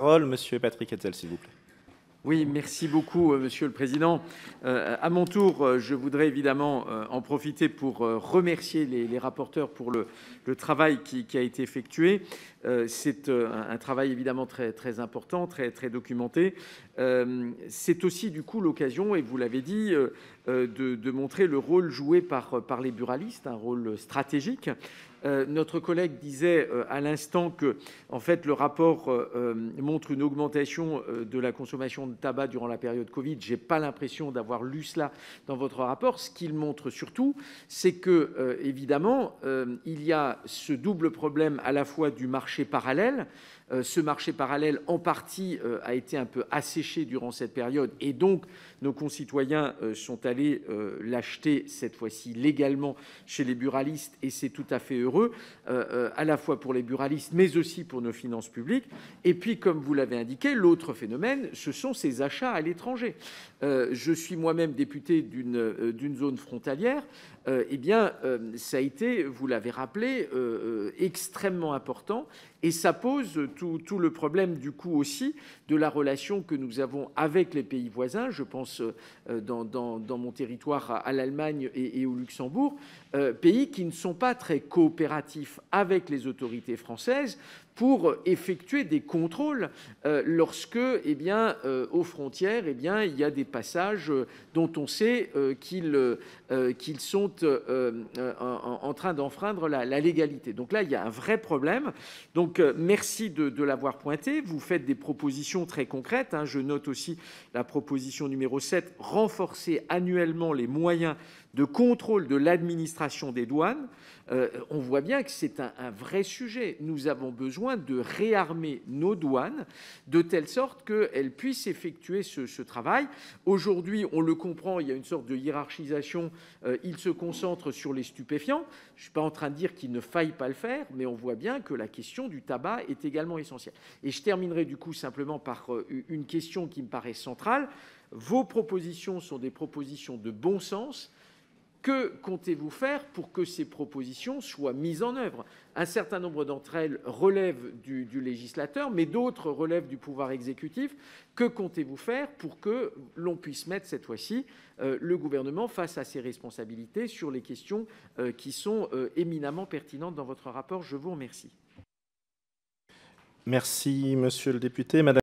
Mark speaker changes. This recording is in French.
Speaker 1: parole, Monsieur Patrick Hetzel, s'il vous plaît.
Speaker 2: Oui, merci beaucoup, Monsieur le Président. À mon tour, je voudrais évidemment en profiter pour remercier les rapporteurs pour le travail qui a été effectué. C'est un travail évidemment très important, très documenté. C'est aussi du coup l'occasion, et vous l'avez dit, de montrer le rôle joué par les buralistes, un rôle stratégique. Notre collègue disait à l'instant que, en fait, le rapport montre une augmentation de la consommation de tabac durant la période Covid. Je n'ai pas l'impression d'avoir lu cela dans votre rapport. Ce qu'il montre surtout, c'est que, évidemment, il y a ce double problème à la fois du marché parallèle. Ce marché parallèle, en partie, a été un peu asséché durant cette période et donc nos concitoyens sont allés l'acheter cette fois-ci légalement chez les buralistes et c'est tout à fait heureux, à la fois pour les buralistes mais aussi pour nos finances publiques. Et puis, comme vous l'avez indiqué, l'autre phénomène, ce sont ces achats à l'étranger. Je suis moi-même député d'une zone frontalière. Eh bien, ça a été, vous l'avez rappelé, extrêmement important et ça pose tout le problème du coup aussi de la relation que nous avons avec les pays voisins. Je pense dans mon territoire à l'Allemagne et au Luxembourg, pays qui ne sont pas très coopératifs avec les autorités françaises pour effectuer des contrôles lorsque, eh bien, aux frontières, eh bien, il y a des passages dont on sait qu'ils sont en train d'enfreindre la légalité. Donc là, il y a un vrai problème. Donc, merci de l'avoir pointé. Vous faites des propositions très concrètes. Je note aussi la proposition numéro 7, renforcer annuellement les moyens de contrôle de l'administration des douanes. On voit bien que c'est un vrai sujet. Nous avons besoin de réarmer nos douanes de telle sorte qu'elles puissent effectuer ce travail. Aujourd'hui, on le comprend, il y a une sorte de hiérarchisation. Ils se concentrent sur les stupéfiants. Je ne suis pas en train de dire qu'il ne faille pas le faire, mais on voit bien que la question du tabac est également essentielle. Et je terminerai du coup simplement par une question qui me paraît centrale. Vos propositions sont des propositions de bon sens. Que comptez-vous faire pour que ces propositions soient mises en œuvre? Un certain nombre d'entre elles relèvent du législateur, mais d'autres relèvent du pouvoir exécutif. Que comptez-vous faire pour que l'on puisse mettre cette fois-ci le gouvernement face à ses responsabilités sur les questions qui sont éminemment pertinentes dans votre rapport? Je vous remercie.
Speaker 1: Merci, Monsieur le député. Madame